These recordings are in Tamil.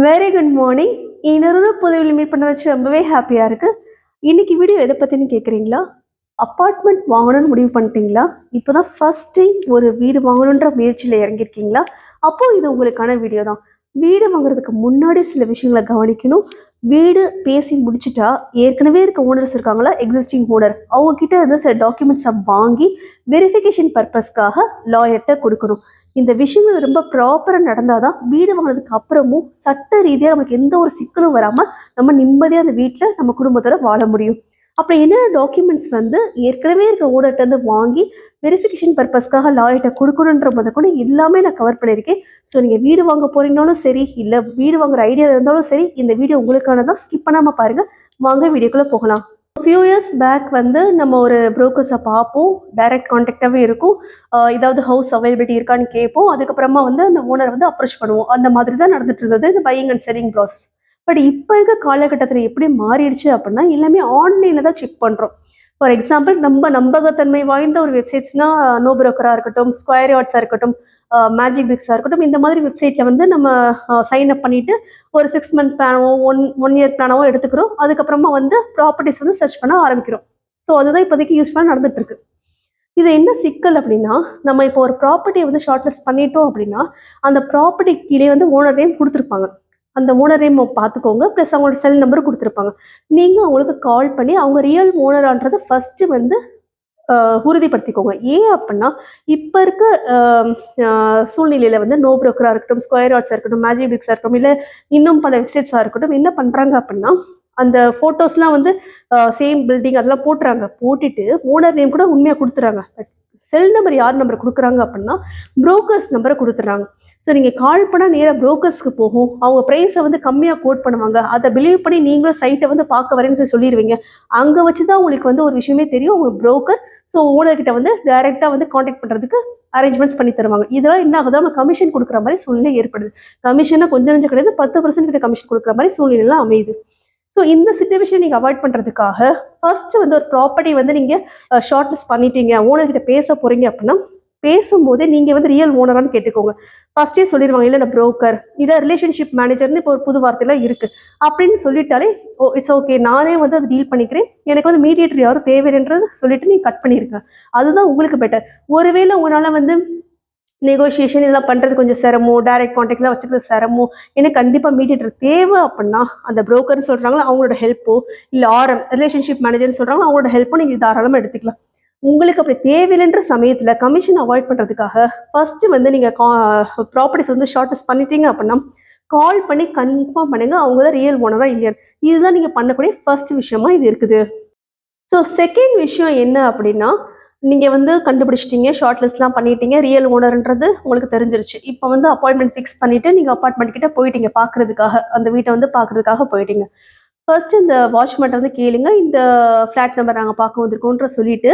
Very good morning. இன்னொரு புதுவில் மீட் பண்ண வச்சு ரொம்பவே ஹாப்பியாக இருக்கு. இன்னைக்கு வீடியோ எதை பற்றின்னு கேட்குறீங்களா? அப்பார்ட்மெண்ட் வாங்கணும்னு முடிவு பண்ணிட்டீங்களா? இப்போ தான் ஃபர்ஸ்ட் டைம் ஒரு வீடு வாங்கணுன்ற முயற்சியில் இறங்கியிருக்கீங்களா? அப்போ இது உங்களுக்கான வீடியோ தான். வீடு வாங்குறதுக்கு முன்னாடி சில விஷயங்களை கவனிக்கணும். வீடு பேசி முடிச்சுட்டா ஏற்கனவே இருக்க ஓனர்ஸ் இருக்காங்களா, எக்ஸிஸ்டிங் ஓனர் அவங்க கிட்ட இருந்து சில டாக்குமெண்ட்ஸை வாங்கி வெரிஃபிகேஷன் பர்பஸ்க்காக லாயர்கிட்ட கொடுக்கணும். இந்த விஷயங்கள் ரொம்ப ப்ராப்பராக நடந்தால் தான் வீடு வாங்கினதுக்கு அப்புறமும் சட்ட ரீதியாக நமக்கு எந்த ஒரு சிக்கலும் வராமல் நம்ம நிம்மதியாக அந்த வீட்டில் நம்ம குடும்பத்தோட வாழ முடியும். அப்புறம் என்னென்ன டாக்குமெண்ட்ஸ் வந்து ஏற்கனவே இருக்க ஓனர்கிட்ட வாங்கி வெரிஃபிகேஷன் பர்பஸ்க்காக லாயர்கிட்ட கொடுக்கணுன்ற முத கூட எல்லாமே நான் கவர் பண்ணியிருக்கேன். ஸோ நீங்கள் வீடு வாங்க போறீங்கனாலும் சரி, இல்லை வீடு வாங்குற ஐடியா இருந்தாலும் சரி, இந்த வீடியோ உங்களுக்கானதான். ஸ்கிப் பண்ணாமல் பாருங்கள். வாங்க வீடியோக்குள்ளே போகலாம். ஃபியூ இயர்ஸ் பேக் வந்து நம்ம ஒரு ப்ரோக்கர்ஸை பார்ப்போம். டைரக்ட் கான்டாக்டாகவே இருக்கும். ஏதாவது ஹவுஸ் அவைலபிலிட்டி இருக்கான்னு கேட்போம். அதுக்கப்புறமா வந்து அந்த ஓனர் வந்து அப்ரோச் பண்ணுவோம். அந்த மாதிரி தான் நடந்துட்டு இருந்தது இந்த buying and selling process. But இப்போ இருக்க காலகட்டத்தில் எப்படி மாறிடுச்சு அப்படின்னா எல்லாமே ஆன்லைனில் தான் செக் பண்ணுறோம். ஃபார் எக்ஸாம்பிள் நம்ம நம்பகத்தன்மை வாய்ந்த ஒரு வெப்சைட்ஸ்னா நோ புரோக்கராக இருக்கட்டும், ஸ்கொயர் யார்ட்ஸாக இருக்கட்டும், மேஜிக் பிரிக்ஸாக இருக்கட்டும், இந்த மாதிரி வெப்சைட்டில் வந்து நம்ம சைன் அப் பண்ணிவிட்டு ஒரு 6 மந்த் பிளானோ ஒன் இயர் பிளானோ எடுத்துக்கிறோம். அதுக்கப்புறமா வந்து ப்ராப்பர்ட்டிஸ் வந்து சர்ச் பண்ண ஆரம்பிக்கிறோம். ஸோ அதுதான் இப்போதைக்கு யூஸ்ஃபுல்லாக நடந்துட்டு இருக்கு. இது என்ன சிக்கல் அப்படின்னா, நம்ம இப்போ ஒரு ப்ராப்பர்ட்டியை வந்து ஷார்ட் லிஸ்ட் பண்ணிட்டோம் அப்படின்னா அந்த ப்ராப்பர்ட்டி கீழே வந்து ஓனர் நேம் கொடுத்துருப்பாங்க. அந்த ஓனர் நேம் பார்த்துக்கோங்க. ப்ளஸ் அவங்களோட செல் நம்பரும் கொடுத்துருப்பாங்க. நீங்கள் அவங்களுக்கு கால் பண்ணி அவங்க ரியல் ஓனரான்றதை ஃபஸ்ட்டு வந்து உறுதிப்படுத்திக்கோங்க. ஏன் அப்படின்னா இப்போ இருக்க சூழ்நிலையில் வந்து நோ புரோக்கராக இருக்கட்டும், ஸ்கொயர் யார்ட்ஸாக இருக்கட்டும், மேஜிக் பிரிக்ஸாக இருக்கட்டும், இல்லை இன்னும் பல வெப்சைட்ஸாக இருக்கட்டும், என்ன பண்ணுறாங்க அப்படின்னா அந்த ஃபோட்டோஸ்லாம் வந்து சேம் பில்டிங் அதெல்லாம் போட்டுறாங்க. போட்டுட்டு ஓனர் நேம் கூட உண்மையாக கொடுத்துறாங்க. செல் நம்பர் யார் நம்பர் கொடுக்குறாங்க அப்படின்னா புரோக்கர்ஸ் நம்பரை கொடுத்துட்றாங்க. ஸோ நீங்கள் கால் பண்ணால் நேராக புரோக்கர்ஸ்க்கு போகும். அவங்க ப்ரைஸை வந்து கம்மியாக கோட் பண்ணுவாங்க. அதை பிலீவ் பண்ணி நீங்களும் சைட்டை வந்து பார்க்க வரேன்னு சொல்லிடுவீங்க. அங்கே வச்சு தான் உங்களுக்கு வந்து ஒரு விஷயமே தெரியும், உங்கள் புரோக்கர் ஸோ ஓனர்கிட்ட வந்து டைரெக்டாக வந்து காண்டாக்ட் பண்ணுறதுக்கு அரேஞ்ச்மெண்ட்ஸ் பண்ணி தருவாங்க. இதெல்லாம் என்ன ஆகுது, நம்ம கமிஷன் கொடுக்குற மாதிரி சூழ்நிலை ஏற்படுது. கமிஷனாக கொஞ்சம் நஞ்சம் கிடையாது, 10% கிட்ட கமிஷன் கொடுக்குற மாதிரி சூழ்நிலைலாம் அமையுது. ஸோ இந்த சிச்சுவேஷன் நீங்கள் அவாய்ட் பண்ணுறதுக்காக ஃபர்ஸ்ட் வந்து ஒரு ப்ராப்பர்ட்டி வந்து நீங்கள் ஷார்ட் லிஸ்ட் பண்ணிட்டீங்க, ஓனர்கிட்ட பேச போகிறீங்க அப்படின்னா பேசும்போதே நீங்கள் வந்து ரியல் ஓனரானு கேட்டுக்கோங்க. ஃபர்ஸ்டே சொல்லிடுவாங்க, இல்லை புரோக்கர் இல்லை ரிலேஷன்ஷிப் மேனேஜர்னு இப்போ ஒரு புது வார்த்தைலாம் இருக்குது அப்படின்னு சொல்லிட்டாலே ஓ இட்ஸ் ஓகே, நானே வந்து அதை டீல் பண்ணிக்கிறேன், எனக்கு வந்து மீடியேட்டர் யாரும் தேவைன்றது சொல்லிட்டு நீங்கள் கட் பண்ணியிருக்க. அதுதான் உங்களுக்கு பெட்டர். ஒருவேளை உங்களால் வந்து நெகோசியேஷன் இதெல்லாம் பண்ணுறது கொஞ்சம் சிரமம், டைரக்ட் கான்டாக்ட்லாம் வச்சுக்கிறது சிரமம், எனக்கு கண்டிப்பாக மீடியேட்டர் தேவை அப்படின்னா அந்த புரோக்கர்னு சொல்கிறாங்களோ அவங்களோட ஹெல்ப்போ, இல்லை ரிலேஷன்ஷிப் மேனேஜர்னு சொல்கிறாங்களோ அவங்களோட ஹெல்ப்போ நீங்கள் தாராளமாக எடுத்துக்கலாம். உங்களுக்கு அப்படி தேவையில்லைன்ற சமயத்தில் கமிஷன் அவாய்ட் பண்ணுறதுக்காக ஃபர்ஸ்ட் வந்து நீங்கள் ப்ராப்பர்ட்டிஸ் வந்து ஷார்ட் லிஸ்ட் பண்ணிட்டீங்க அப்படின்னா கால் பண்ணி கன்ஃபார்ம் பண்ணுங்க அவங்க தான் ரியல் ஓனரா இல்லையா. இதுதான் நீங்கள் பண்ணக்கூடிய ஃபர்ஸ்ட் விஷயமா இது இருக்குது. ஸோ செகண்ட் விஷயம் என்ன அப்படின்னா, நீங்கள் வந்து கண்டுபிடிச்சிட்டீங்க, ஷார்ட் லிஸ்ட்லாம் பண்ணிட்டீங்க, ரியல் ஓனர்ன்றது உங்களுக்கு தெரிஞ்சிருச்சு. இப்போ வந்து அப்பாயின்மெண்ட் ஃபிக்ஸ் பண்ணிவிட்டு நீங்கள் அப்பார்ட்மெண்ட் கிட்ட போயிட்டீங்க பார்க்குறதுக்காக, அந்த வீட்டை வந்து பார்க்குறதுக்காக போயிட்டீங்க. ஃபர்ஸ்ட் இந்த வாட்ச்மேன்ட்ட வந்து கேளுங்க, இந்த ஃப்ளாட் நம்பர் நாங்கள் பார்க்க வந்திருக்கோன்ற சொல்லிட்டு,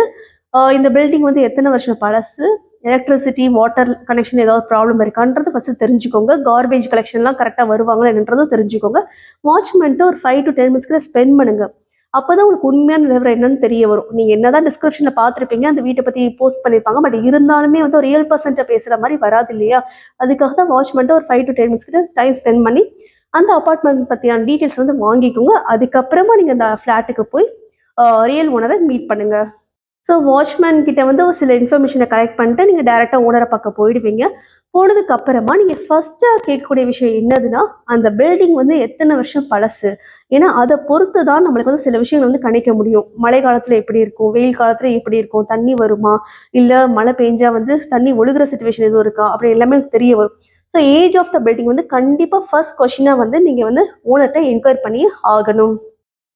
இந்த பில்டிங் வந்து எத்தனை வருஷம் பழசு, எலக்ட்ரிசிட்டி வாட்டர் கனெக்ஷன் ஏதாவது ப்ராப்ளம் இருக்கான்றது ஃபஸ்ட்டு தெரிஞ்சுக்கோங்க. கார்பேஜ் கலெக்ஷன்லாம் கரெக்டாக வருவாங்களா என்னன்றதும் தெரிஞ்சுக்கோங்க. வாட்ச்மேன்ட்டு ஒரு 5 to 10 மினிட்ஸ்க்கு ஸ்பெண்ட் பண்ணுங்க. அப்பதான் உங்களுக்கு உண்மையான நிலவரம் என்னன்னு தெரிய வரும். நீங்க என்னதான் டிஸ்கிரிப்ஷன்ல பார்த்துருப்பீங்க, அந்த வீட்டை பத்தி போஸ்ட் பண்ணிருப்பாங்க, பட் இருந்தாலுமே வந்து ஒரு ரியல் பர்சன்ட்ட பேசுற மாதிரி வராது இல்லையா. அதுக்காக தான் வாட்ச்மேன்ட்ட ஒரு 5 to 10 மினிட்ஸ் கிட்ட டைம் ஸ்பெண்ட் பண்ணி அந்த அபார்ட்மெண்ட் பத்தியான டீட்டெயில்ஸ் வந்து வாங்கிக்கோங்க. அதுக்கப்புறமா நீங்க அந்த ஃபிளாட்டுக்கு போய் ரியல் ஓனரை மீட் பண்ணுங்க. ஸோ வாட்ச்மேன் கிட்ட வந்து ஒரு சில இன்ஃபர்மேஷனை கலெக்ட் பண்ணிட்டு நீங்கள் டேரெக்டாக ஓனரை பார்க்க போயிடுவீங்க. போனதுக்கு அப்புறமா நீங்கள் ஃபர்ஸ்ட்டாக கேட்கக்கூடிய விஷயம் என்னதுன்னா, அந்த பில்டிங் வந்து எத்தனை வருஷம் பழசு. ஏன்னா அதை பொறுத்து தான் நம்மளுக்கு வந்து சில விஷயங்கள் வந்து கணிக்க முடியும். மழை காலத்தில் எப்படி இருக்கும், வெயில் காலத்தில் எப்படி இருக்கும், தண்ணி வருமா, இல்லை மழை பெஞ்சா வந்து தண்ணி ஒழுகுற சுச்சுவேஷன் எதுவும் இருக்கா, அப்படி எல்லாமே தெரிய வரும். So age of the building வந்து கண்டிப்பாக ஃபர்ஸ்ட் கொஸ்டினாக வந்து நீங்கள் வந்து ஓனர்கிட்ட என்கொயர் பண்ணி ஆகணும்.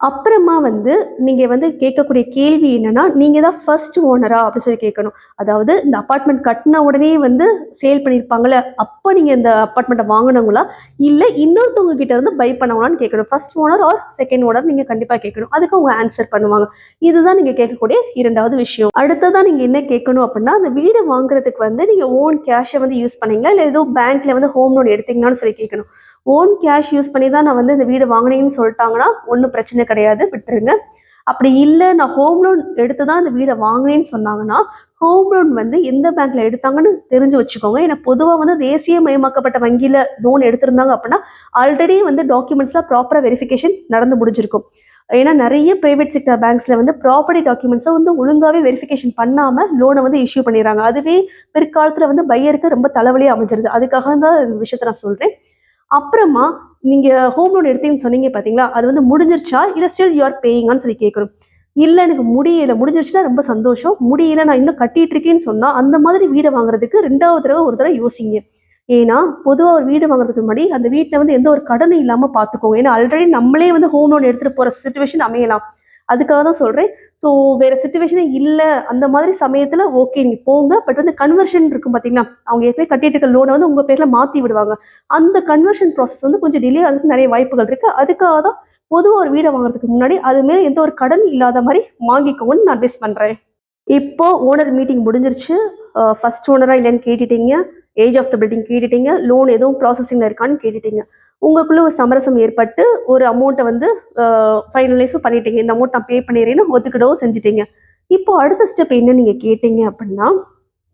அப்புறமா வந்து நீங்க வந்து கேட்கக்கூடிய கேள்வி என்னன்னா, நீங்க தான் ஃபர்ஸ்ட் ஓனரா அப்படின்னு சொல்லி கேட்கணும். அதாவது இந்த அபார்ட்மெண்ட் கட்டின உடனே வந்து சேல் பண்ணியிருப்பாங்கல்ல, அப்போ நீங்க இந்த அபார்ட்மெண்ட்டை வாங்கினவங்களா, இல்லை இன்னொருத்தவங்க கிட்ட இருந்து பை பண்ணவங்களான்னு கேட்கணும். First owner R second owner நீங்க கண்டிப்பா கேட்கணும். அதுக்கு அவங்க ஆன்சர் பண்ணுவாங்க. இதுதான் நீங்க கேட்கக்கூடிய இரண்டாவது விஷயம். அடுத்ததான் நீங்க என்ன கேட்கணும் அப்படின்னா, அந்த வீடு வாங்குறதுக்கு வந்து நீங்க ஓன் கேஷை வந்து யூஸ் பண்ணீங்களா, இல்லை ஏதோ பேங்க்ல வந்து ஹோம் லோன் எடுத்தீங்களான்னு சொல்லி கேட்கணும். ஓன் கேஷ் யூஸ் பண்ணி தான் நான் வந்து இந்த வீடு வாங்கினேன்னு சொல்லிட்டாங்கன்னா ஒன்றும் பிரச்சனை கிடையாது, விட்டுருங்க. அப்படி இல்லை நான் ஹோம் லோன் எடுத்து தான் இந்த வீடை வாங்கினேன்னு சொன்னாங்கன்னா, ஹோம் லோன் வந்து எந்த பேங்க்ல எடுத்தாங்கன்னு தெரிஞ்சு வச்சுக்கோங்க. ஏன்னா பொதுவாக வந்து தேசியமயமாக்கப்பட்ட வங்கியில் லோன் எடுத்திருந்தாங்க அப்படின்னா ஆல்ரெடி வந்து டாக்குமெண்ட்ஸ்லாம் ப்ராப்பராக வெரிஃபிகேஷன் நடந்து முடிஞ்சிருக்கும். ஏன்னா நிறைய பிரைவேட் செக்டர் பேங்க்ஸ்ல வந்து ப்ராப்பர்ட்டி டாக்குமெண்ட்ஸை வந்து ஒழுங்காவே வெரிஃபிகேஷன் பண்ணாம லோனை வந்து இஷ்யூ பண்ணிடுறாங்க. அதுவே பிற்காலத்துல வந்து பையருக்கு ரொம்ப தலைவலியா அமைஞ்சிருது. அதுக்காக தான் இந்த விஷயத்த நான் சொல்றேன். அப்புறமா நீங்க ஹோம் லோன் எடுத்தீங்கன்னு சொன்னீங்க பாத்தீங்களா, அது வந்து முடிஞ்சிருச்சா இல்ல ஸ்டில் யூ ஆர் பேயிங்கான்னு சொல்லி கேட்கணும். இல்ல எனக்கு முடியல, முடிஞ்சிருச்சுன்னா ரொம்ப சந்தோஷம், முடியல நான் இன்னும் கட்டிட்டு இருக்கேன்னு சொன்னா அந்த மாதிரி வீடை வாங்குறதுக்கு 2வது தடவை ஒரு தடவை யோசிங்க. ஏன்னா பொதுவா ஒரு வீடு வாங்குறதுக்கு முன்னாடி அந்த வீட்டுல வந்து எந்த ஒரு கடனும் இல்லாம பாத்துக்கோங்க. ஏன்னா ஆல்ரெடி நம்மளே வந்து ஹோம் லோன் எடுத்துட்டு போற சுச்சுவேஷன் அமையலாம். அதுக்காக தான் சொல்றேன். ஸோ வேற சிச்சுவேஷனே இல்ல அந்த மாதிரி சமயத்துல ஓகே நீங்க போங்க. பட் வந்து கன்வர்ஷன் இருக்கும் பாத்தீங்களா, அவங்க ஏற்கனவே கட்டிட்டு இருக்க லோனை வந்து உங்க பேர்ல மாத்தி விடுவாங்க. அந்த கன்வர்ஷன் ப்ராசஸ் வந்து கொஞ்சம் டிலே ஆகிறதுக்கு நிறைய வாய்ப்புகள் இருக்கு. அதுக்காக தான் பொதுவா ஒரு வீடை வாங்குறதுக்கு முன்னாடி அது மேல எந்த ஒரு கடன் இல்லாத மாதிரி வாங்கிக்கோங்கன்னு நான் அட்வைஸ் பண்றேன். இப்போ ஓனர் மீட்டிங் முடிஞ்சிருச்சு. ஃபர்ஸ்ட் ஓனரா இல்லைன்னு கேட்டுட்டீங்க. ஏஜ் ஆஃப் த பில்டிங் கேட்டுட்டீங்க. லோன் எதுவும் ப்ராசஸிங்ல இருக்கான்னு கேட்டுட்டீங்க. உங்களுக்குள்ள ஒரு சமரசம் ஏற்பட்டு ஒரு அமௌண்ட்டை வந்து ஃபைனலைஸும் பண்ணிட்டீங்க. இந்த அமௌண்ட் நான் பே பண்ணிடுறேன்னு ஒத்துக்கிடவும் செஞ்சுட்டீங்க. இப்போ அடுத்த ஸ்டெப் என்ன நீங்க கேட்டீங்க அப்படின்னா,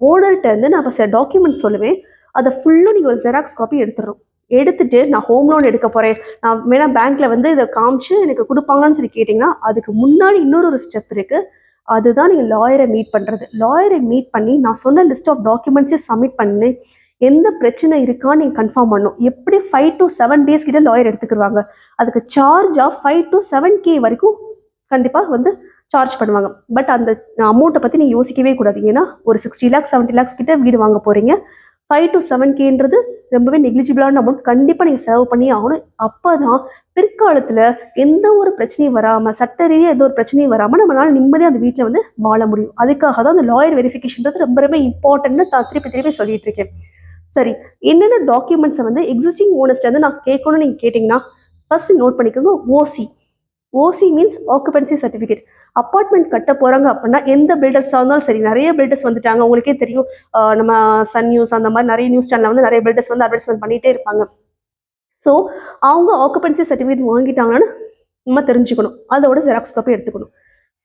ஓனர்கிட்ட இருந்து நான் இப்போ சில டாக்குமெண்ட் சொல்லுவேன். அதை ஃபுல்லும் நீங்க ஒரு ஜெராக்ஸ் காப்பி எடுத்துடணும். எடுத்துட்டு நான் ஹோம் லோன் எடுக்க போறேன், நான் வேணா பேங்க்ல வந்து இதை காமிச்சு எனக்கு கொடுப்பாங்கன்னு சொல்லி கேட்டீங்கன்னா, அதுக்கு முன்னாடி இன்னொரு ஒரு ஸ்டெப் இருக்கு. அதுதான் நீங்க லாயரை மீட் பண்றது. லாயரை மீட் பண்ணி நான் சொன்ன லிஸ்ட் ஆஃப் டாக்குமெண்ட்ஸையும் சப்மிட் பண்ணி எந்த பிரச்சனை இருக்கான்னு நீங்க கன்ஃபார்ம் பண்ணணும். எப்படி 5 to 7 டேஸ் கிட்ட லாயர் எடுத்துக்கிடுவாங்க. அதுக்கு சார்ஜ் ஆஃப் 5 to 7K வரைக்கும் கண்டிப்பா வந்து சார்ஜ் பண்ணுவாங்க. பட் அந்த அமௌண்ட்டை பத்தி நீங்க யோசிக்கவே கூடாது. ஏன்னா ஒரு 60 lakhs 70 lakhs கிட்ட வீடு வாங்க போறீங்க. 5 to 7Kன்றது ரொம்பவே நெக்லிஜிபிளான அமௌண்ட். கண்டிப்பா நீங்க செலவு பண்ணி ஆகணும். அப்பதான் பிற்காலத்துல எந்த ஒரு பிரச்சனையும் வராம, சட்ட ரீதியா எந்த ஒரு பிரச்சனையும் வராம நம்மளால நிம்மதியா அந்த வீட்டுல வந்து வாழ முடியும். அதுக்காக தான் அந்த லாயர் வெரிஃபிகேஷன்றது ரொம்ப ரொம்ப இம்பார்ட்டன்ட்னு நான் திருப்பி திருப்பி சொல்லிட்டு இருக்கேன். சரி, என்னென்ன டாக்குமெண்ட்ஸை வந்து எக்ஸிஸ்டிங் ஓனர்ஸ்ட் வந்து நான் கேட்கணும்னு நீங்க கேட்டீங்கன்னா, ஃபர்ஸ்ட் நோட் பண்ணிக்கோங்க. ஓசி. ஓசி மீன்ஸ் ஆக்குபென்சி சர்டிஃபிகேட். அப்பார்ட்மெண்ட் கட்ட போறாங்க அப்படின்னா எந்த பில்டர்ஸாக இருந்தாலும் சரி, நிறைய பில்டர்ஸ் வந்துட்டாங்க உங்களுக்கே தெரியும். நம்ம சன் நியூஸ் அந்த மாதிரி நிறைய நியூஸ் சேனல்ல வந்து நிறைய பில்டர்ஸ் வந்து அட்வர்டைஸ்மெண்ட் பண்ணிட்டே இருப்பாங்க. ஸோ அவங்க ஆக்குபென்சி சர்டிஃபிகேட் வாங்கிட்டாங்கன்னு நம்ம தெரிஞ்சுக்கணும். அதோட ஜெராக்ஸ் காப்பி எடுத்துக்கணும்.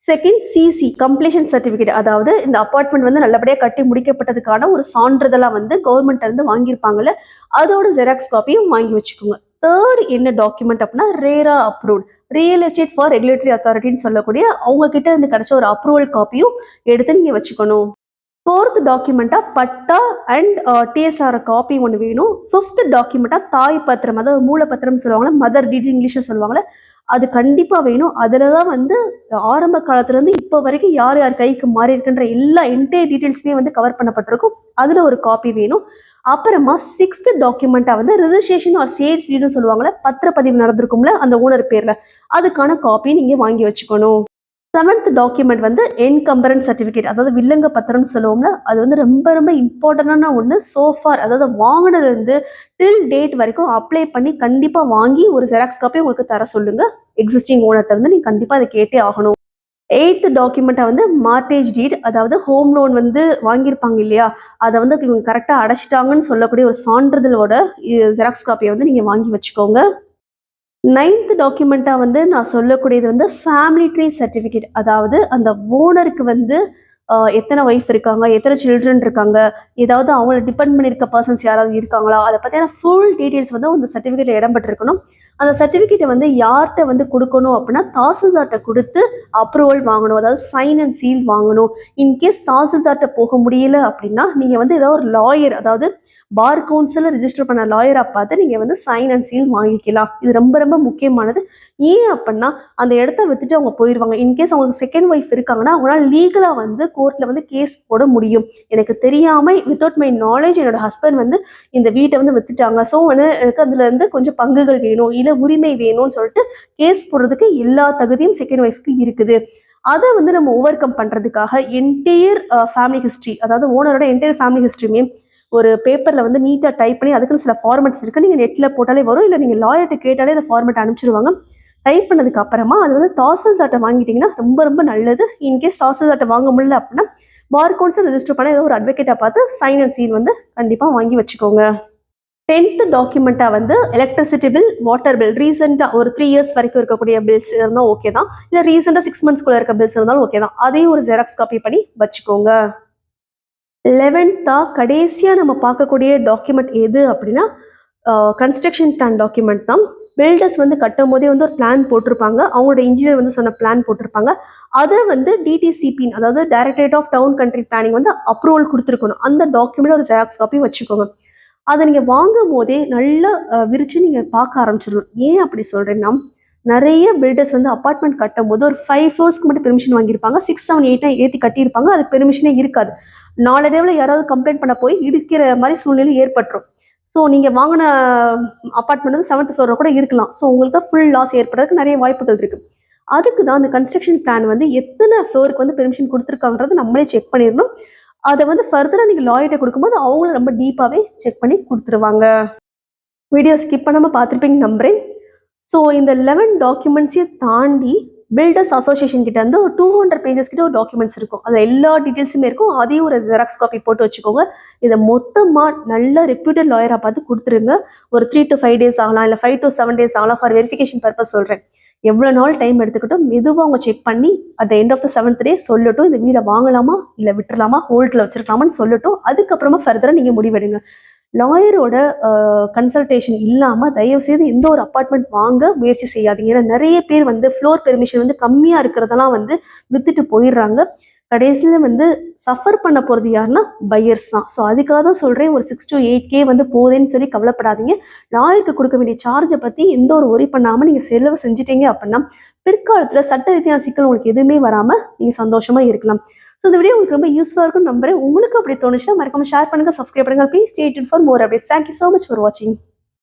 செகண்ட் சிசி கம்ப்ளீஷன் சர்டிஃபிகேட், அதாவது இந்த அப்பார்ட்மெண்ட் வந்து நல்லபடியாக கட்டி முடிக்கப்பட்டதுக்கான ஒரு சான்றிதழா வந்து கவர்மெண்ட்ல இருந்து வாங்கியிருப்பாங்கல்ல, அதோட ஜெராக்ஸ் காப்பியும் வாங்கி வச்சுக்கோங்க. தேர்ட் என்ன டாக்குமெண்ட் அப்படின்னா RERA approved, real estate for regulatory அத்தாரிட்டின்னு சொல்லக்கூடிய அவங்க கிட்ட இருந்து கிடைச்ச ஒரு அப்ரூவல் காப்பியும் எடுத்து நீங்க வச்சுக்கணும். ஃபோர்த் டாக்குமெண்ட்டா பட்டா அண்ட் டிஎஸ்ஆர் காப்பி ஒன்று வேணும். ஃபிஃப்த் டாக்குமெண்ட்டா தாய் பத்திரம், அதாவது மூலப்பத்திரம் சொல்லுவாங்களே, மதர் டீட் இங்கிலீஷில் சொல்லுவாங்களே, அது கண்டிப்பாக வேணும். அதில் தான் வந்து ஆரம்ப காலத்துலேருந்து இப்போ வரைக்கும் யார் யார் கைக்கு மாறி இருக்குன்ற எல்லா என்டையர் டீட்டெயில்ஸுமே வந்து கவர் பண்ணப்பட்டிருக்கும். அதில் ஒரு காப்பி வேணும். அப்புறமா சிக்ஸ்த் டாக்குமெண்ட்டாக வந்து ரிஜிஸ்ட்ரேஷன் ஆர் சேல்ஸ் டீடுன்னு சொல்லுவாங்களே, பத்திரப்பதிவு நடந்திருக்கும்ல அந்த ஓனர் பேரில், அதுக்கான காப்பி நீங்கள் வாங்கி வச்சுக்கணும். செவன்த் டாக்குமெண்ட் வந்து என்கம்பரன்ஸ் சர்டிஃபிகேட், அதாவது வில்லங்க பத்திரம்னு சொல்லுவோம்ல, அது வந்து ரொம்ப ரொம்ப இம்பார்ட்டண்டான ஒன்று. சோஃபார், அதாவது வாங்கினதுலேருந்து டில் டேட் வரைக்கும் அப்ளை பண்ணி கண்டிப்பாக வாங்கி ஒரு ஜெராக்ஸ் காப்பி உங்களுக்கு தர சொல்லுங்க. எக்ஸிஸ்டிங் ஓனர்கிட்ட வந்து நீங்கள் கண்டிப்பாக அதை கேட்டே ஆகணும். எய்த் டாக்குமெண்ட்டாக வந்து மார்டேஜ் டீட், அதாவது ஹோம் லோன் வந்து வாங்கியிருப்பாங்க இல்லையா, அதை வந்து இவங்க கரெக்டாக அடைச்சிட்டாங்கன்னு சொல்லக்கூடிய ஒரு சான்றிதழோட ஜெராக்ஸ் காப்பியை வந்து நீங்கள் வாங்கி வச்சுக்கோங்க. நைன்த் டாக்குமெண்ட்டாக வந்து நான் சொல்லக்கூடியது வந்து ஃபேமிலி ட்ரீ சர்டிஃபிகேட், அதாவது அந்த ஓனருக்கு வந்து எத்தனை ஒய்ஃப் இருக்காங்க, எத்தனை சில்ட்ரன் இருக்காங்க, ஏதாவது அவங்கள டிபெண்ட் பண்ணியிருக்க பர்சன்ஸ் யாராவது இருக்காங்களா, அதை பற்றியான ஃபுல் டீட்டெயில்ஸ் வந்து அந்த சர்டிஃபிகேட்டில் இடம்பெற்றிருக்கணும். அந்த சர்டிஃபிகேட்டை வந்து யார்கிட்ட வந்து கொடுக்கணும் அப்படின்னா தாசில்தார்கிட்ட கொடுத்து அப்ரூவல் வாங்கணும், அதாவது சைன் அண்ட் சீல் வாங்கணும். இன்கேஸ் தாசில்தார்கிட்ட போக முடியல அப்படின்னா நீங்கள் வந்து ஏதாவது ஒரு லாயர், அதாவது பார் கவுன்சிலில் ரிஜிஸ்டர் பண்ண லாயராக பார்த்து நீங்கள் வந்து சைன் அண்ட் சீல் வாங்கிக்கலாம். இது ரொம்ப ரொம்ப முக்கியமானது. ஏன் அப்படின்னா அந்த இடத்த வித்துட்டு அவங்க போயிடுவாங்க. இன்கேஸ் அவங்களுக்கு செகண்ட் ஒய்ஃப் இருக்காங்கன்னா அவங்களால லீகலாக வந்து கோர்ட்டில் வந்து கேஸ் போட முடியும். எனக்கு தெரியாமல் வித்தவுட் மை நாலேஜ் என்னோட ஹஸ்பண்ட் வந்து இந்த வீட்டை வந்து வித்துட்டாங்க, ஸோ வந்து எனக்கு அதுல இருந்து கொஞ்சம் பங்குகள் வேணும், இல்லை உரிமை வேணும்னு சொல்லிட்டு கேஸ் போடுறதுக்கு எல்லா தகுதியும் செகண்ட் ஒய்ஃப்க்கு இருக்குது. அதை வந்து நம்ம ஓவர் கம் பண்ணுறதுக்காக என்டையர் ஃபேமிலி ஹிஸ்ட்ரி, அதாவது ஓனரோட என்டையர் ஃபேமிலி ஹிஸ்ட்ரியுமே ஒரு பேப்பரில் வந்து நீட்டாக டைப் பண்ணி, அதுக்குன்னு சில ஃபார்மெட்ஸ் இருக்குது, நீங்கள் நெட்டில் போட்டாலே வரும், இல்லை நீங்கள் லாயர்கிட்ட கேட்டாலே அந்த ஃபார்மெட் அனுப்பிச்சிடுவாங்க. டைப் பண்ணதுக்கு அப்புறமா அது வந்து தாசில்தார்ட்ட வாங்கிட்டீங்கன்னா ரொம்ப ரொம்ப நல்லது. இன்கேஸ் தாசில்தார்ட்ட வாங்க முடியல அப்படின்னா பார் கவுன்சில் ரெஜிஸ்டர் பண்ண ஏதோ ஒரு அட்வொகேட்டை பார்த்து சைன் அண்ட் சீல் வந்து கண்டிப்பாக வாங்கி வச்சுக்கோங்க. 10th டாக்குமெண்ட்டாக வந்து எலக்ட்ரிசிட்டி பில், வாட்டர் பில் ரீசெண்டாக ஒரு 3 இயர்ஸ் வரைக்கும் இருக்கக்கூடிய பில்ஸ் இருந்தால் ஓகே தான். இல்லை ரீசெண்டாக 6 மந்த்ஸ்க்குள்ளே இருக்க பில்ஸ் இருந்தாலும் ஓகே தான். அதையும் ஒரு ஜெராக்ஸ் காப்பி பண்ணி வச்சுக்கோங்க. 11th கடைசியாக நம்ம பார்க்கக்கூடிய டாக்குமெண்ட் எது அப்படின்னா கன்ஸ்ட்ரக்ஷன் பிளான் டாக்குமெண்ட் தான். பில்டர்ஸ் வந்து கட்டும் போதே வந்து ஒரு பிளான் போட்டிருப்பாங்க. அவங்களோட இன்ஜினியர் வந்து சொன்ன பிளான் போட்டிருப்பாங்க. அதை வந்து டிடிசிபி, அதாவது directorate of town country planning வந்து அப்ரூவல் கொடுத்துருக்கணும். அந்த டாக்குமெண்ட் ஒரு ஜெராக்ஸ் காப்பி வச்சுக்கோங்க. அதை நீங்கள் வாங்கும் போதே நல்லா விரித்து நீங்கள் பார்க்க ஆரம்பிச்சிடணும். ஏன் அப்படி சொல்கிறேன்னா, நிறைய பில்டர்ஸ் வந்து அப்பார்ட்மெண்ட் கட்டும் போது ஒரு 5 ஃப்ளோர்ஸ்க்கு மட்டும் பெர்மிஷன் வாங்கியிருப்பாங்க. 6, 7, 8 ஏற்றி கட்டியிருப்பாங்க. அதுக்கு பெர்மிஷனே இருக்காது. நாளடைவில் யாராவது கம்ப்ளைண்ட் பண்ண போய் இடிக்கிற மாதிரி சூழ்நிலை ஏற்பட்டுரும். ஸோ நீங்கள் வாங்கின அப்பார்ட்மெண்ட் வந்து 7th ஃப்ளோரில் கூட இருக்கலாம். ஸோ உங்களுக்கு ஃபுல் லாஸ் ஏற்படுறதுக்கு நிறைய வாய்ப்புகள் இருக்குது. அதுக்கு தான் அந்த கன்ஸ்ட்ரக்ஷன் பிளான் வந்து எத்தனை ஃப்ளோருக்கு வந்து பெர்மிஷன் கொடுத்துருக்காங்கன்றது நம்மளே செக் பண்ணிடணும். அதை வந்து ஃபர்தராக நீங்கள் லாயர்கிட்ட கொடுக்கும்போது அவங்களும் ரொம்ப டீப்பாகவே செக் பண்ணி கொடுத்துருவாங்க. வீடியோ ஸ்கிப் பண்ணாமல் பார்த்துருப்பீங்க நம்புறேன். ஸோ இந்த 11 டாக்குமெண்ட்ஸையும் தாண்டி பில்டர்ஸ் அசோசியேஷன் கிட்ட வந்து ஒரு 200 பேஜஸ் கிட்ட ஒரு டாக்குமெண்ட்ஸ் இருக்கும். அதில் எல்லா டீட்டெயில்ஸுமே இருக்கும். அதையும் ஒரு ஜெராக்ஸ் காப்பி போட்டு வச்சுக்கோங்க. இதை மொத்தமாக நல்ல ரெப்யூட்டட் லாயராக பார்த்து கொடுத்துருங்க. ஒரு 3 to 5 days ஆகலாம், இல்லை 5 to 7 days ஆகலாம். ஃபார் வெரிஃபிகேஷன் பர்பஸ் சொல்கிறேன். எவ்வளோ நாள் டைம் எடுத்துக்கிட்டும் மெதுவாக அவங்க செக் பண்ணி at end of the 7th day சொல்லட்டும், இந்த வீடை வாங்கலாமா இல்லை விட்டுலாமா, ஹோல்டில் வச்சிருக்கலாமான்னு சொல்லட்டும். அதுக்கப்புறமா ஃபர்தராக நீங்கள் முடிவெடுங்க. லாயரோட கன்சல்டேஷன் இல்லாமல் தயவுசெய்து எந்த ஒரு அப்பார்ட்மெண்ட் வாங்க முயற்சி செய்யாதீங்க. ஏன்னா நிறைய பேர் வந்து ஃப்ளோர் பெர்மிஷன் வந்து கம்மியாக இருக்கிறதெல்லாம் வந்து வித்துட்டு போயிடுறாங்க. கடைசியில் வந்து சஃபர் பண்ண போகிறது யாருன்னா பையர்ஸ் தான். ஸோ அதுக்காக தான் சொல்கிறேன், ஒரு 6 to 8K வந்து போதேன்னு சொல்லி கவலைப்படாதீங்க. லாயருக்கு கொடுக்க வேண்டிய சார்ஜை பற்றி எந்த ஒரு ஒரி பண்ணாமல் நீங்கள் செலவு செஞ்சிட்டீங்க அப்படின்னா பிற்காலத்தில் சட்ட ரீதியான சிக்கல் உங்களுக்கு எதுவுமே வராமல் நீங்கள் சந்தோஷமாக இருக்கலாம். ஸோ இந்த வீடியோ உங்களுக்கு ரொம்ப யூஸ்ஃபுல்லாக இருக்கும்னு நம்புறேன். உங்களுக்கு அப்படி தோணுச்சுன்னா மறக்காம ஷேர் பண்ணுங்கள், சப்ஸ்கிரைப் பண்ணுங்கள். Please stay tuned for more updates. Thank you so much for வாட்சிங்.